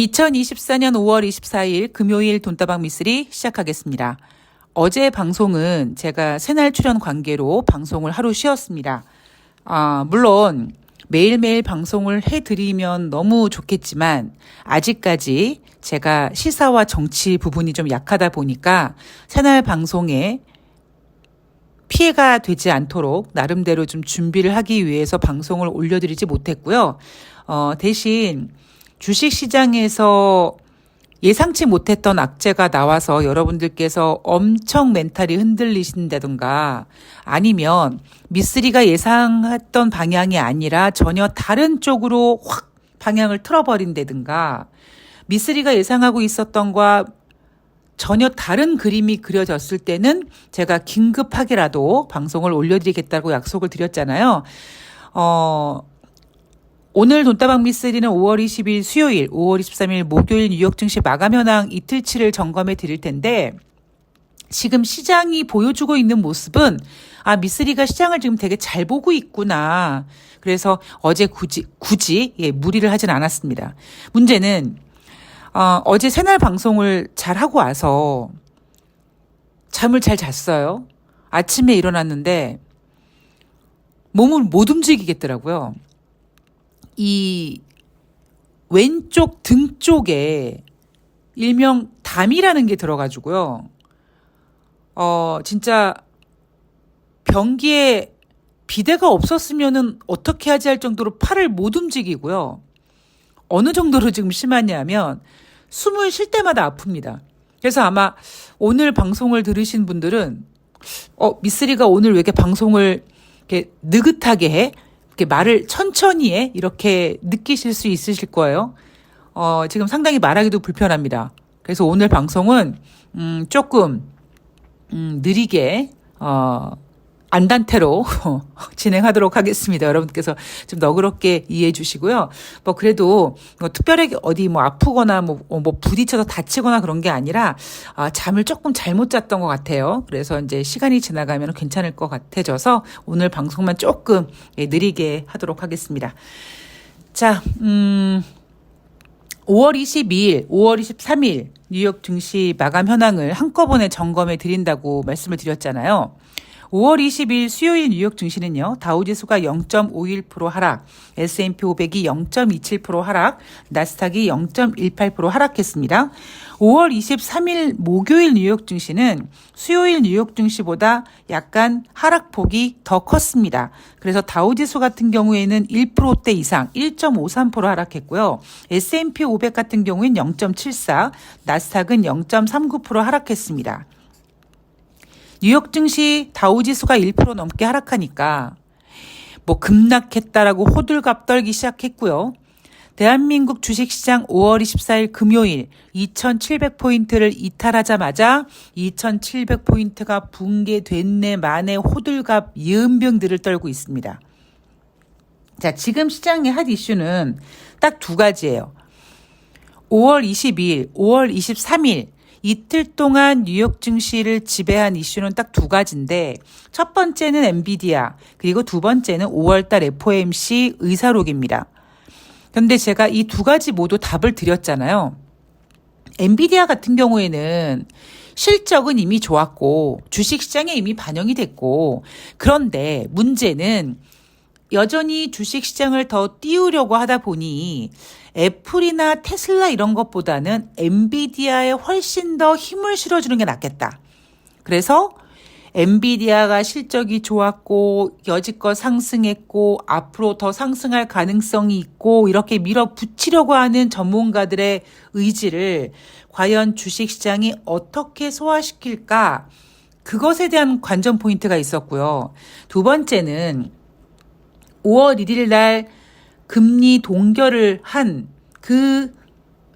2024년 5월 24일 금요일 돈다방 미쓰리 시작하겠습니다. 어제 방송은 제가 새날 출연 관계로 방송을 하루 쉬었습니다. 물론 매일매일 방송을 해드리면 너무 좋겠지만 아직까지 제가 시사와 정치 부분이 좀 약하다 보니까 새날 방송에 피해가 되지 않도록 나름대로 좀 준비를 하기 위해서 방송을 올려드리지 못했고요. 대신 주식시장에서 예상치 못했던 악재가 나와서 여러분들께서 엄청 멘탈이 흔들리신다든가 아니면 미쓰리가 예상했던 방향이 아니라 전혀 다른 쪽으로 확 방향을 틀어버린다든가 미쓰리가 예상하고 있었던 것과 전혀 다른 그림이 그려졌을 때는 제가 긴급하게라도 방송을 올려드리겠다고 약속을 드렸잖아요. 오늘 돈다방 미쓰리는 5월 20일 수요일, 5월 23일 목요일 뉴욕 증시 마감 현황 이틀치를 점검해 드릴 텐데 지금 시장이 보여주고 있는 모습은 미쓰리가 시장을 지금 되게 잘 보고 있구나. 그래서 어제 굳이 무리를 하진 않았습니다. 문제는 어제 새날 방송을 잘 하고 와서 잠을 잘 잤어요. 아침에 일어났는데 몸을 못 움직이겠더라고요. 이 왼쪽 등 쪽에 일명 담이라는 게 들어가지고요. 진짜 변기에 비데가 없었으면은 어떻게 하지 할 정도로 팔을 못 움직이고요. 어느 정도로 지금 심하냐면 숨을 쉴 때마다 아픕니다. 그래서 아마 오늘 방송을 들으신 분들은 미쓰리가 오늘 왜 이렇게 방송을 이렇게 느긋하게 해? 이렇게 말을 천천히 해? 이렇게 느끼실 수 있으실 거예요. 지금 상당히 말하기도 불편합니다. 그래서 오늘 방송은 조금 느리게 안단테로 진행하도록 하겠습니다. 여러분께서 좀 너그럽게 이해해 주시고요. 그래도 특별하게 어디 아프거나 부딪혀서 다치거나 그런 게 아니라 잠을 조금 잘못 잤던 것 같아요. 그래서 이제 시간이 지나가면 괜찮을 것 같아져서 오늘 방송만 조금 느리게 하도록 하겠습니다. 자, 5월 22일, 5월 23일 뉴욕 증시 마감 현황을 한꺼번에 점검해 드린다고 말씀을 드렸잖아요. 5월 20일 수요일 뉴욕 증시는요. 다우지수가 0.51% 하락, S&P 500이 0.27% 하락, 나스닥이 0.18% 하락했습니다. 5월 23일 목요일 뉴욕 증시는 수요일 뉴욕 증시보다 약간 하락폭이 더 컸습니다. 그래서 다우지수 같은 경우에는 1%대 이상 1.53% 하락했고요. S&P 500 같은 경우에는 0.74, 나스닥은 0.39% 하락했습니다. 뉴욕 증시 다우지수가 1% 넘게 하락하니까 급락했다라고 호들갑 떨기 시작했고요. 대한민국 주식시장 5월 24일 금요일 2700포인트를 이탈하자마자 2700포인트가 붕괴됐네 만에 호들갑 예은병들을 떨고 있습니다. 자, 지금 시장의 핫 이슈는 딱 두 가지예요. 5월 22일, 5월 23일 이틀 동안 뉴욕 증시를 지배한 이슈는 딱 두 가지인데 첫 번째는 엔비디아 그리고 두 번째는 5월달 FOMC 의사록입니다. 그런데 제가 이 두 가지 모두 답을 드렸잖아요. 엔비디아 같은 경우에는 실적은 이미 좋았고 주식시장에 이미 반영이 됐고 그런데 문제는 여전히 주식시장을 더 띄우려고 하다 보니 애플이나 테슬라 이런 것보다는 엔비디아에 훨씬 더 힘을 실어주는 게 낫겠다. 그래서 엔비디아가 실적이 좋았고 여지껏 상승했고 앞으로 더 상승할 가능성이 있고 이렇게 밀어붙이려고 하는 전문가들의 의지를 과연 주식시장이 어떻게 소화시킬까? 그것에 대한 관전 포인트가 있었고요. 두 번째는 5월 1일 날 금리 동결을 한 그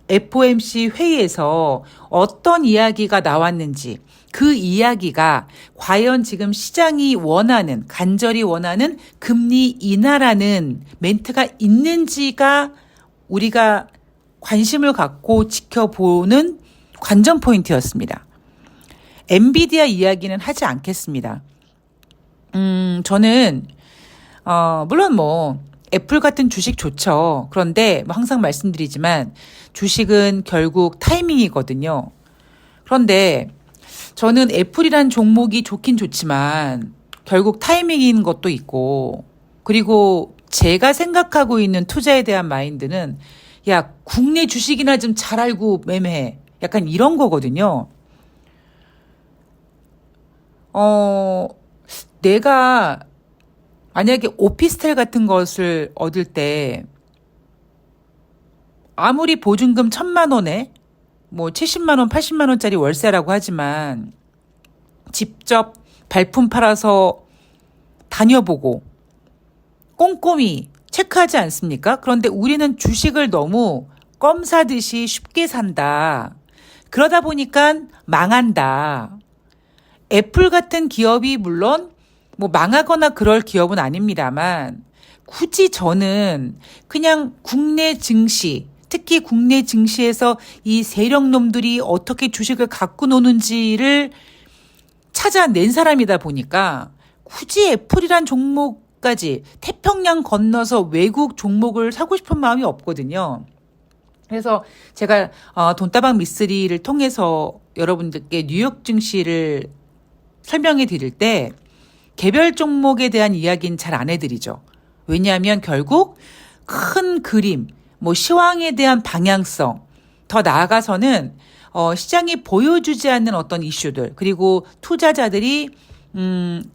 FOMC 회의에서 어떤 이야기가 나왔는지 그 이야기가 과연 지금 시장이 원하는 간절히 원하는 금리 인하라는 멘트가 있는지가 우리가 관심을 갖고 지켜보는 관전 포인트였습니다. 엔비디아 이야기는 하지 않겠습니다. 저는 물론 애플 같은 주식 좋죠. 그런데 뭐 항상 말씀드리지만 주식은 결국 타이밍이거든요. 그런데 저는 애플이란 종목이 좋긴 좋지만 결국 타이밍인 것도 있고, 그리고 제가 생각하고 있는 투자에 대한 마인드는 야, 국내 주식이나 좀 잘 알고 매매해. 약간 이런 거거든요. 내가 만약에 오피스텔 같은 것을 얻을 때 아무리 보증금 1,000만 원에 뭐 70만 원, 80만 원짜리 월세라고 하지만 직접 발품 팔아서 다녀보고 꼼꼼히 체크하지 않습니까? 그런데 우리는 주식을 너무 껌 사듯이 쉽게 산다. 그러다 보니까 망한다. 애플 같은 기업이 물론 뭐 망하거나 그럴 기업은 아닙니다만 굳이 저는 그냥 국내 증시, 특히 국내 증시에서 이 세력놈들이 어떻게 주식을 갖고 노는지를 찾아낸 사람이다 보니까 굳이 애플이란 종목까지 태평양 건너서 외국 종목을 사고 싶은 마음이 없거든요. 그래서 제가 돈다방 미쓰리를 통해서 여러분들께 뉴욕 증시를 설명해 드릴 때 개별 종목에 대한 이야기는 잘 안 해드리죠. 왜냐하면 결국 큰 그림, 뭐 시황에 대한 방향성, 더 나아가서는 시장이 보여주지 않는 어떤 이슈들, 그리고 투자자들이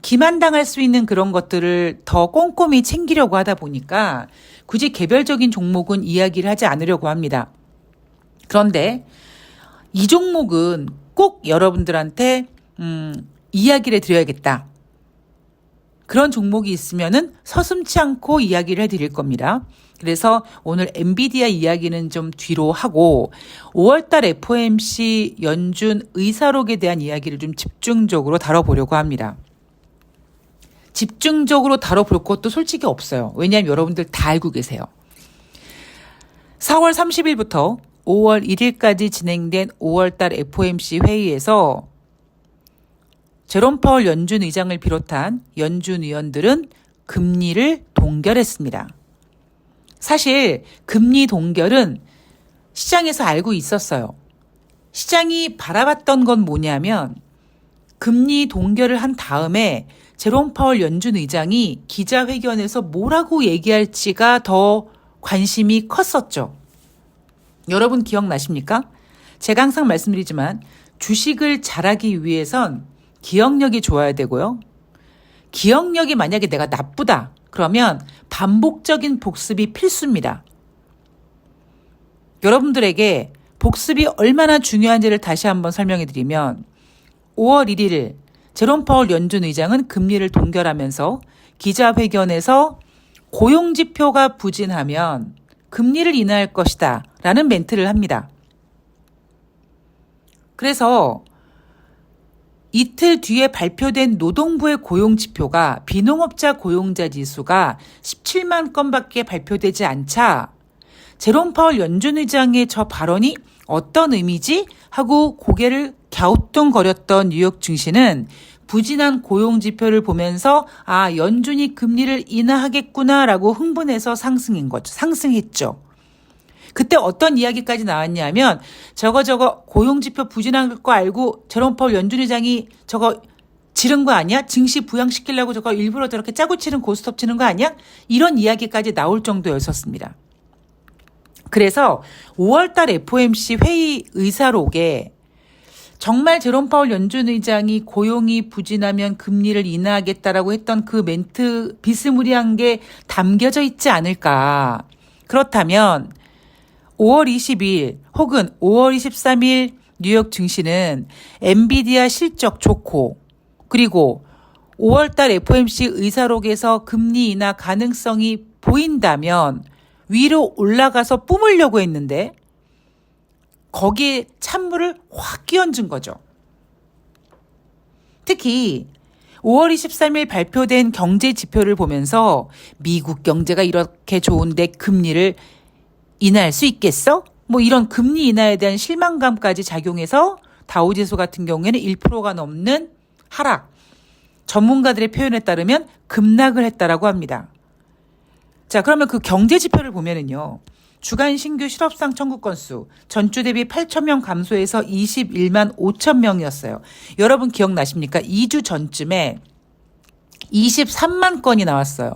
기만당할 수 있는 그런 것들을 더 꼼꼼히 챙기려고 하다 보니까 굳이 개별적인 종목은 이야기를 하지 않으려고 합니다. 그런데 이 종목은 꼭 여러분들한테 이야기를 드려야겠다. 그런 종목이 있으면은 서슴지 않고 이야기를 해드릴 겁니다. 그래서 오늘 엔비디아 이야기는 좀 뒤로 하고 5월달 FOMC 연준 의사록에 대한 이야기를 좀 집중적으로 다뤄보려고 합니다. 집중적으로 다뤄볼 것도 솔직히 없어요. 왜냐하면 여러분들 다 알고 계세요. 4월 30일부터 5월 1일까지 진행된 5월달 FOMC 회의에서 제롬 파월 연준 의장을 비롯한 연준 위원들은 금리를 동결했습니다. 사실 금리 동결은 시장에서 알고 있었어요. 시장이 바라봤던 건 뭐냐면 금리 동결을 한 다음에 제롬 파월 연준 의장이 기자회견에서 뭐라고 얘기할지가 더 관심이 컸었죠. 여러분 기억나십니까? 제가 항상 말씀드리지만 주식을 잘하기 위해선 기억력이 좋아야 되고요. 기억력이 만약에 내가 나쁘다. 그러면 반복적인 복습이 필수입니다. 여러분들에게 복습이 얼마나 중요한지를 다시 한번 설명해 드리면 5월 1일 제롬 파월 연준 의장은 금리를 동결하면서 기자회견에서 고용지표가 부진하면 금리를 인하할 것이다 라는 멘트를 합니다. 그래서 이틀 뒤에 발표된 노동부의 고용지표가 비농업자 고용자 지수가 17만 건밖에 발표되지 않자 제롬 파월 연준 의장의 저 발언이 어떤 의미지? 하고 고개를 갸우뚱거렸던 뉴욕 증시는 부진한 고용지표를 보면서 아, 연준이 금리를 인하하겠구나라고 흥분해서 상승했죠. 그때 어떤 이야기까지 나왔냐면 저거 고용지표 부진한 거 알고 제롬 파월 연준 의장이 저거 지른 거 아니야? 증시 부양시키려고 저거 일부러 저렇게 짜고 치는 고스톱 치는 거 아니야? 이런 이야기까지 나올 정도였었습니다. 그래서 5월달 FOMC 회의 의사록에 정말 제롬 파월 연준 의장이 고용이 부진하면 금리를 인하하겠다라고 했던 그 멘트 비스무리한 게 담겨져 있지 않을까. 그렇다면 5월 20일 혹은 5월 23일 뉴욕 증시는 엔비디아 실적 좋고 그리고 5월달 FOMC 의사록에서 금리 인하 가능성이 보인다면 위로 올라가서 뿜으려고 했는데 거기에 찬물을 확 끼얹은 거죠. 특히 5월 23일 발표된 경제 지표를 보면서 미국 경제가 이렇게 좋은데 금리를 인하할 수 있겠어? 뭐 이런 금리 인하에 대한 실망감까지 작용해서 다우지수 같은 경우에는 1%가 넘는 하락. 전문가들의 표현에 따르면 급락을 했다라고 합니다. 자, 그러면 그 경제 지표를 보면은요. 주간 신규 실업상 청구 건수 전주 대비 8,000명 감소해서 21만 5천 명이었어요. 여러분 기억나십니까? 2주 전쯤에 23만 건이 나왔어요.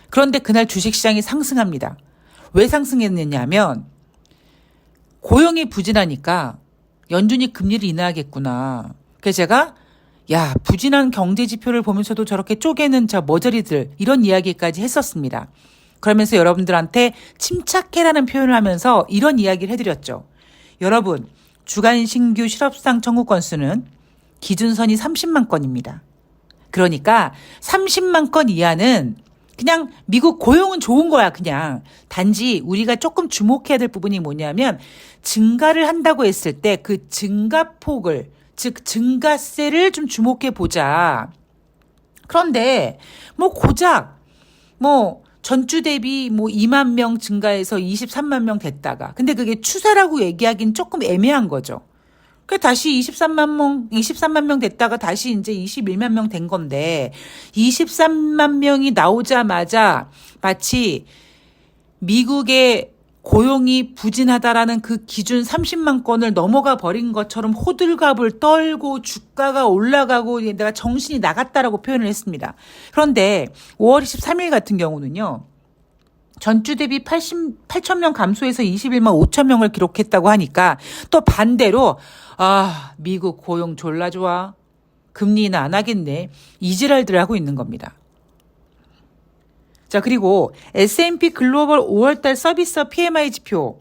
그런데 그날 주식시장이 상승합니다. 왜 상승했느냐면 고용이 부진하니까 연준이 금리를 인하하겠구나. 그래서 제가 부진한 경제 지표를 보면서도 저렇게 쪼개는 저 머저리들 이런 이야기까지 했었습니다. 그러면서 여러분들한테 침착해라는 표현을 하면서 이런 이야기를 해드렸죠. 여러분, 주간 신규 실업상 청구 건수는 기준선이 30만 건입니다. 그러니까 30만 건 이하는 그냥 미국 고용은 좋은 거야, 그냥. 단지 우리가 조금 주목해야 될 부분이 뭐냐면 증가를 한다고 했을 때 그 증가폭을, 즉 증가세를 좀 주목해 보자. 그런데 고작 전주 대비 2만 명 증가해서 23만 명 됐다가. 근데 그게 추세라고 얘기하기는 조금 애매한 거죠. 그 다시 23만 명 됐다가 다시 이제 21만 명 된 건데 23만 명이 나오자마자 마치 미국의 고용이 부진하다라는 그 기준 30만 건을 넘어가 버린 것처럼 호들갑을 떨고 주가가 올라가고 내가 정신이 나갔다라고 표현을 했습니다. 그런데 5월 23일 같은 경우는요. 전주 대비 8,000명 감소해서 21만 5천 명을 기록했다고 하니까 또 반대로 미국 고용 졸라 좋아. 금리 인하 안 하겠네. 이지랄들 하고 있는 겁니다. 자, 그리고 S&P 글로벌 5월달 서비스업 PMI 지표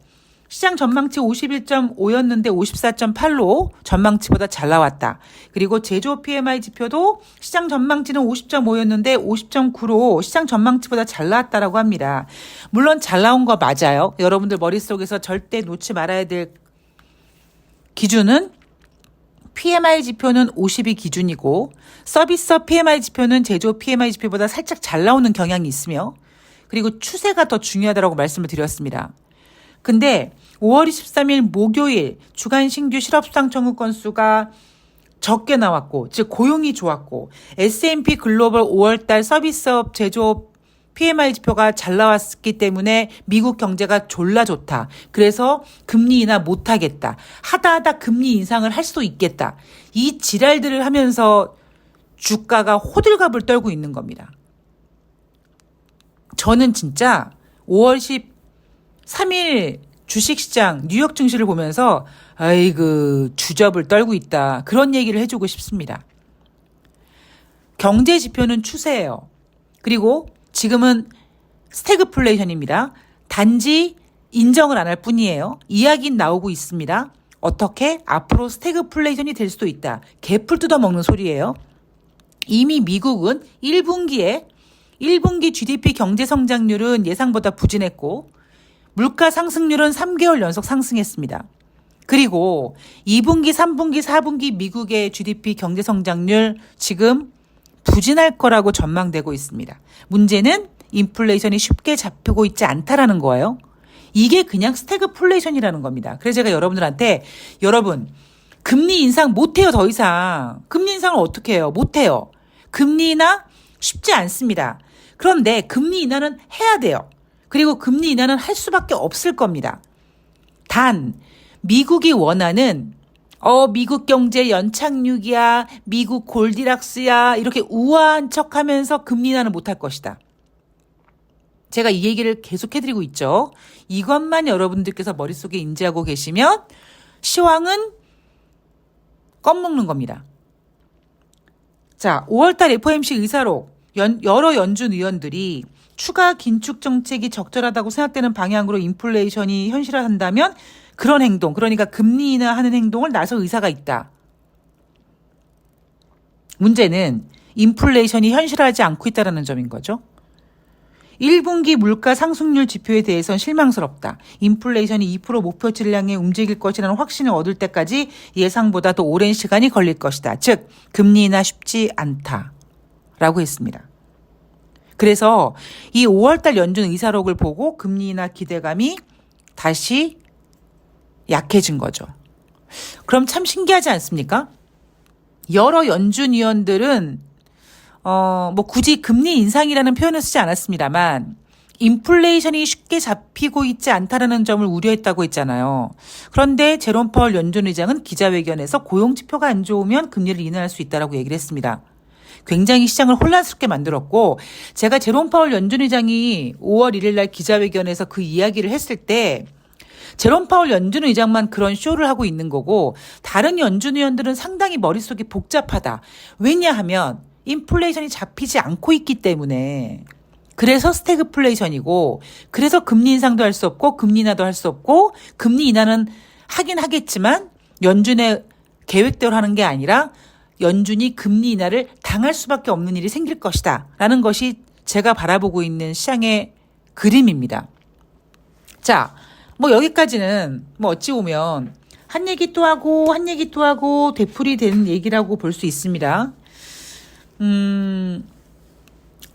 시장 전망치 51.5였는데 54.8로 전망치보다 잘 나왔다. 그리고 제조업 PMI 지표도 시장 전망치는 50.5였는데 50.9로 시장 전망치보다 잘 나왔다라고 합니다. 물론 잘 나온 거 맞아요. 여러분들 머릿속에서 절대 놓지 말아야 될 기준은 PMI 지표는 50이 기준이고 서비스업 PMI 지표는 제조업 PMI 지표보다 살짝 잘 나오는 경향이 있으며 그리고 추세가 더 중요하다고 말씀을 드렸습니다. 근데 5월 23일 목요일 주간 신규 실업상 청구 건수가 적게 나왔고 즉 고용이 좋았고 S&P 글로벌 5월달 서비스업 제조업 PMI 지표가 잘 나왔기 때문에 미국 경제가 졸라 좋다. 그래서 금리 인하 못하겠다. 하다 금리 인상을 할 수도 있겠다. 이 지랄들을 하면서 주가가 호들갑을 떨고 있는 겁니다. 저는 진짜 5월 13일 주식시장 뉴욕 증시를 보면서 주접을 떨고 있다. 그런 얘기를 해주고 싶습니다. 경제 지표는 추세예요. 그리고 지금은 스태그플레이션입니다. 단지 인정을 안 할 뿐이에요. 이야기는 나오고 있습니다. 어떻게? 앞으로 스태그플레이션이 될 수도 있다. 개풀 뜯어먹는 소리예요. 이미 미국은 1분기 GDP 경제 성장률은 예상보다 부진했고 물가 상승률은 3개월 연속 상승했습니다. 그리고 2분기, 3분기, 4분기 미국의 GDP 경제 성장률 지금 부진할 거라고 전망되고 있습니다. 문제는 인플레이션이 쉽게 잡히고 있지 않다라는 거예요. 이게 그냥 스태그플레이션이라는 겁니다. 그래서 제가 여러분들한테 여러분 금리 인상 못해요. 더 이상. 금리 인상을 어떻게 해요? 못해요. 금리 인하 쉽지 않습니다. 그런데 금리 인하는 해야 돼요. 그리고 금리 인하는 할 수밖에 없을 겁니다. 단 미국이 원하는 미국 경제 연착륙이야, 미국 골디락스야 이렇게 우아한 척하면서 금리 인하는 못할 것이다. 제가 이 얘기를 계속 해드리고 있죠. 이것만 여러분들께서 머릿속에 인지하고 계시면 시황은 껌먹는 겁니다. 자, 5월달 FOMC 의사록 여러 연준 의원들이 추가 긴축 정책이 적절하다고 생각되는 방향으로 인플레이션이 현실화한다면 그런 행동, 그러니까 금리 인하하는 행동을 나설 의사가 있다. 문제는 인플레이션이 현실화하지 않고 있다는 점인 거죠. 1분기 물가 상승률 지표에 대해선 실망스럽다. 인플레이션이 2% 목표치를 향해 움직일 것이라는 확신을 얻을 때까지 예상보다 더 오랜 시간이 걸릴 것이다. 즉 금리 인하 쉽지 않다라고 했습니다. 그래서 이 5월달 연준 의사록을 보고 금리 인하 기대감이 다시 약해진 거죠. 그럼 참 신기하지 않습니까? 여러 연준 위원들은 굳이 금리 인상이라는 표현을 쓰지 않았습니다만 인플레이션이 쉽게 잡히고 있지 않다라는 점을 우려했다고 했잖아요. 그런데 제롬 파월 연준 의장은 기자회견에서 고용지표가 안 좋으면 금리를 인하할 수 있다라고 얘기를 했습니다. 굉장히 시장을 혼란스럽게 만들었고, 제가 제롬 파월 연준 의장이 5월 1일 날 기자회견에서 그 이야기를 했을 때 제롬 파월 연준 의장만 그런 쇼를 하고 있는 거고 다른 연준 의원들은 상당히 머릿속이 복잡하다. 왜냐하면 인플레이션이 잡히지 않고 있기 때문에. 그래서 스태그플레이션이고, 그래서 금리 인상도 할 수 없고 금리 인하도 할 수 없고, 금리 인하는 하긴 하겠지만 연준의 계획대로 하는 게 아니라 연준이 금리 인하를 당할 수밖에 없는 일이 생길 것이다 라는 것이 제가 바라보고 있는 시장의 그림입니다. 자, 여기까지는 어찌 보면 한 얘기 또 하고 한 얘기 또 하고 되풀이 되는 얘기라고 볼 수 있습니다.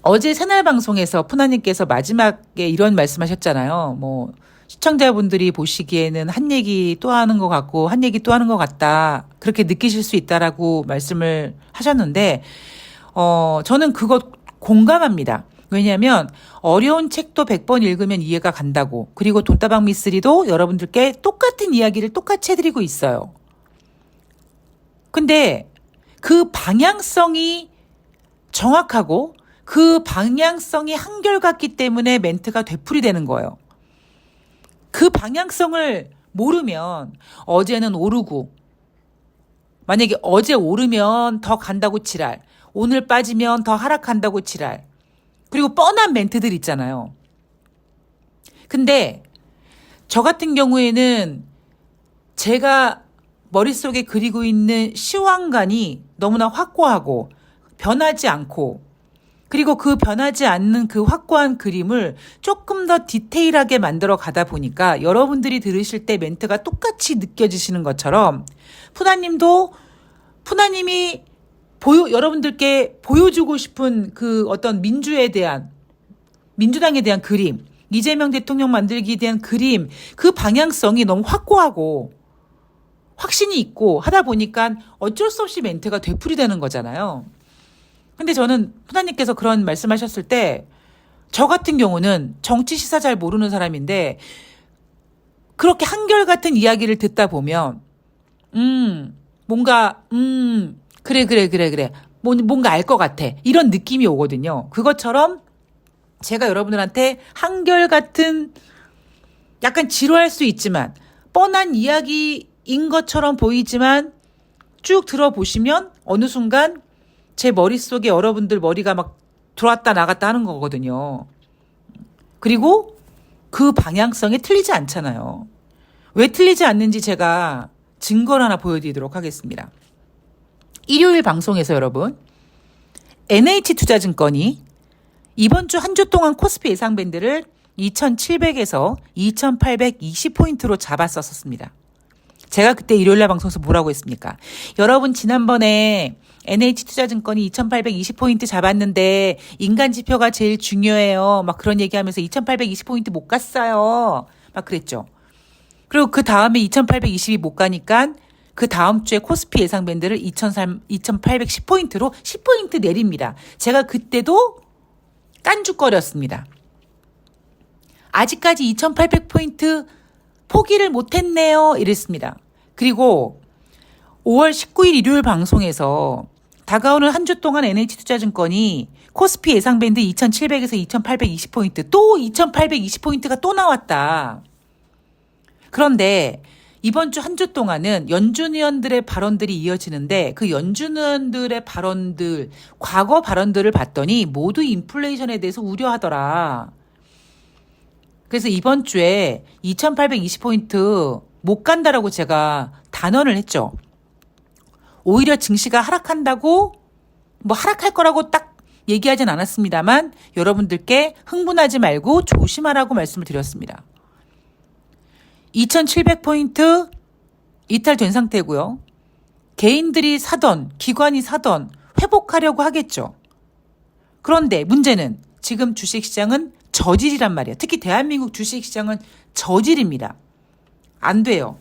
어제 새날 방송에서 푸나님께서 마지막에 이런 말씀하셨잖아요. 시청자분들이 보시기에는 한 얘기 또 하는 것 같고 한 얘기 또 하는 것 같다, 그렇게 느끼실 수 있다라고 말씀을 하셨는데 저는 그것 공감합니다. 왜냐하면 어려운 책도 100번 읽으면 이해가 간다고, 그리고 돈다방 미쓰리도 여러분들께 똑같은 이야기를 똑같이 해드리고 있어요. 근데 그 방향성이 정확하고 그 방향성이 한결같기 때문에 멘트가 되풀이되는 거예요. 그 방향성을 모르면 어제는 오르고, 만약에 어제 오르면 더 간다고 지랄, 오늘 빠지면 더 하락한다고 지랄, 그리고 뻔한 멘트들 있잖아요. 근데 저 같은 경우에는 제가 머릿속에 그리고 있는 시황관이 너무나 확고하고 변하지 않고, 그리고 그 변하지 않는 그 확고한 그림을 조금 더 디테일하게 만들어 가다 보니까 여러분들이 들으실 때 멘트가 똑같이 느껴지시는 것처럼 푸나님이 여러분들께 보여주고 싶은 그 어떤 민주당에 대한 그림, 이재명 대통령 만들기에 대한 그림, 그 방향성이 너무 확고하고 확신이 있고 하다 보니까 어쩔 수 없이 멘트가 되풀이되는 거잖아요. 근데 저는 푸나님께서 그런 말씀하셨을 때, 저 같은 경우는 정치 시사 잘 모르는 사람인데 그렇게 한결같은 이야기를 듣다 보면 뭔가 그래 뭔가 알 것 같아, 이런 느낌이 오거든요. 그것처럼 제가 여러분들한테 한결같은, 약간 지루할 수 있지만 뻔한 이야기인 것처럼 보이지만 쭉 들어보시면 어느 순간 제 머릿속에 여러분들 머리가 막 들어왔다 나갔다 하는 거거든요. 그리고 그 방향성이 틀리지 않잖아요. 왜 틀리지 않는지 제가 증거를 하나 보여드리도록 하겠습니다. 일요일 방송에서 여러분, NH투자증권이 이번 주 한 주 동안 코스피 예상밴드를 2700에서 2820포인트로 잡았었습니다. 제가 그때 일요일날 방송에서 뭐라고 했습니까? 여러분, 지난번에 NH투자증권이 2820포인트 잡았는데 인간 지표가 제일 중요해요, 막 그런 얘기하면서 2820포인트 못 갔어요, 막 그랬죠. 그리고 그 다음에 2820이 못 가니까 그 다음 주에 코스피 예상 밴드를 2810포인트로 10포인트 내립니다. 제가 그때도 깐죽거렸습니다. 아직까지 2800포인트 포기를 못했네요, 이랬습니다. 그리고 5월 19일 일요일 방송에서 다가오는 한 주 동안 NH투자증권이 코스피 예상밴드 2700에서 2820포인트, 또 2820포인트가 또 나왔다. 그런데 이번 주 한 주 동안은 연준 의원들의 발언들이 이어지는데, 그 연준 의원들의 발언들, 과거 발언들을 봤더니 모두 인플레이션에 대해서 우려하더라. 그래서 이번 주에 2820포인트 못 간다라고 제가 단언을 했죠. 오히려 증시가 하락한다고, 하락할 거라고 딱 얘기하진 않았습니다만 여러분들께 흥분하지 말고 조심하라고 말씀을 드렸습니다. 2700포인트 이탈된 상태고요. 개인들이 사던, 기관이 사던 회복하려고 하겠죠. 그런데 문제는 지금 주식시장은 저질이란 말이에요. 특히 대한민국 주식시장은 저질입니다. 안 돼요.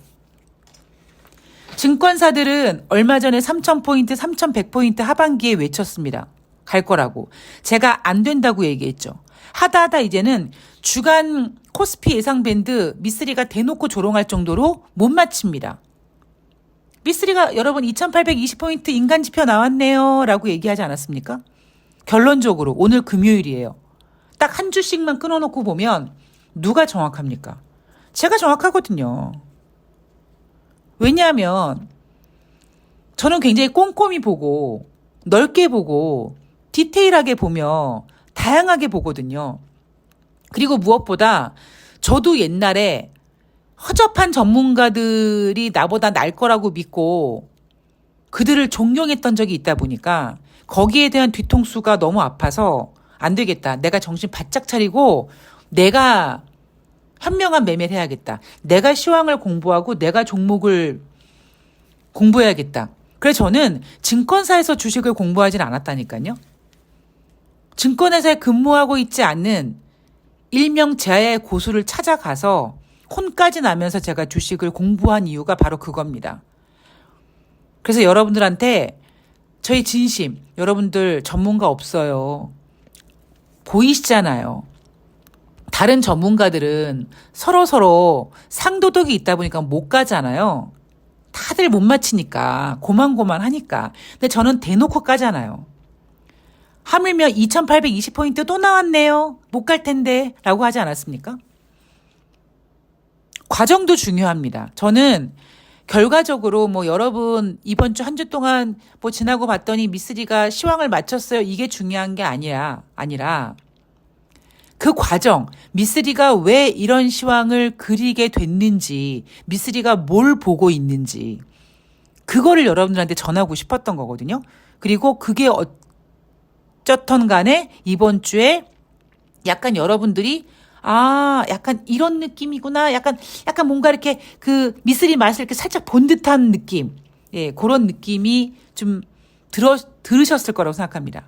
증권사들은 얼마 전에 3000포인트, 3100포인트 하반기에 외쳤습니다. 갈 거라고. 제가 안 된다고 얘기했죠. 하다 이제는 주간 코스피 예상 밴드 미쓰리가 대놓고 조롱할 정도로 못 맞춥니다. 미쓰리가 여러분 2820포인트 인간지표 나왔네요 라고 얘기하지 않았습니까? 결론적으로 오늘 금요일이에요. 딱 한 주씩만 끊어놓고 보면 누가 정확합니까? 제가 정확하거든요. 왜냐하면 저는 굉장히 꼼꼼히 보고 넓게 보고 디테일하게 보며 다양하게 보거든요. 그리고 무엇보다 저도 옛날에 허접한 전문가들이 나보다 날 거라고 믿고 그들을 존경했던 적이 있다 보니까 거기에 대한 뒤통수가 너무 아파서 안 되겠다. 내가 정신 바짝 차리고 내가 현명한 매매를 해야겠다. 내가 시황을 공부하고 내가 종목을 공부해야겠다. 그래서 저는 증권사에서 주식을 공부하진 않았다니까요. 증권회사에 근무하고 있지 않는 일명 제야의 고수를 찾아가서 혼까지 나면서 제가 주식을 공부한 이유가 바로 그겁니다. 그래서 여러분들한테 저희 진심, 여러분들 전문가 없어요. 보이시잖아요. 다른 전문가들은 서로 상도덕이 있다 보니까 못 가잖아요. 다들 못 맞히니까 고만고만하니까. 근데 저는 대놓고 까잖아요. 하물며 2820포인트 또 나왔네요. 못 갈 텐데 라고 하지 않았습니까? 과정도 중요합니다. 저는 결과적으로 뭐 여러분 이번 주 한 주 동안 뭐 지나고 봤더니 미쓰리가 시황을 맞췄어요. 이게 중요한 게 아니라 그 과정, 미쓰리가 왜 이런 시황을 그리게 됐는지, 미쓰리가 뭘 보고 있는지 그거를 여러분들한테 전하고 싶었던 거거든요. 그리고 그게 어쨌든 간에 이번 주에 약간 여러분들이 약간 이런 느낌이구나. 약간 뭔가 이렇게 그 미쓰리 맛을 이렇게 살짝 본 듯한 느낌. 예, 그런 느낌이 좀 들으셨을 거라고 생각합니다.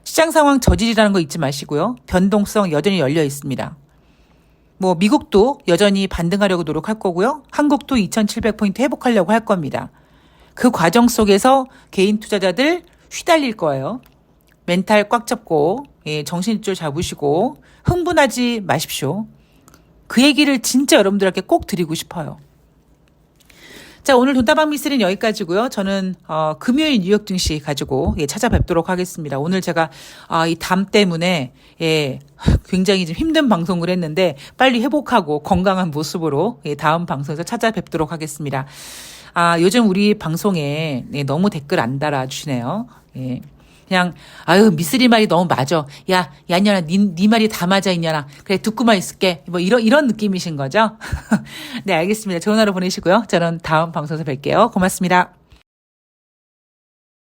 시장 상황 저질이라는 거 잊지 마시고요. 변동성 여전히 열려 있습니다. 뭐 미국도 여전히 반등하려고 노력할 거고요. 한국도 2700포인트 회복하려고 할 겁니다. 그 과정 속에서 개인 투자자들 휘달릴 거예요. 멘탈 꽉 잡고 정신줄 잡으시고 흥분하지 마십시오. 그 얘기를 진짜 여러분들에게 꼭 드리고 싶어요. 자, 오늘 돈다방 미쓰리는 여기까지고요. 저는 금요일 뉴욕 증시 가지고 찾아뵙도록 하겠습니다. 오늘 제가 이 담 때문에 굉장히 좀 힘든 방송을 했는데 빨리 회복하고 건강한 모습으로 다음 방송에서 찾아뵙도록 하겠습니다. 요즘 우리 방송에 너무 댓글 안 달아주시네요. 그냥 미쓰리 말이 너무 맞아. 야 이년아 네 말이 다 맞아 이년아. 그래 듣고만 있을게. 뭐 이런 느낌이신 거죠? 네 알겠습니다. 좋은 하루 보내시고요. 저는 다음 방송에서 뵐게요. 고맙습니다.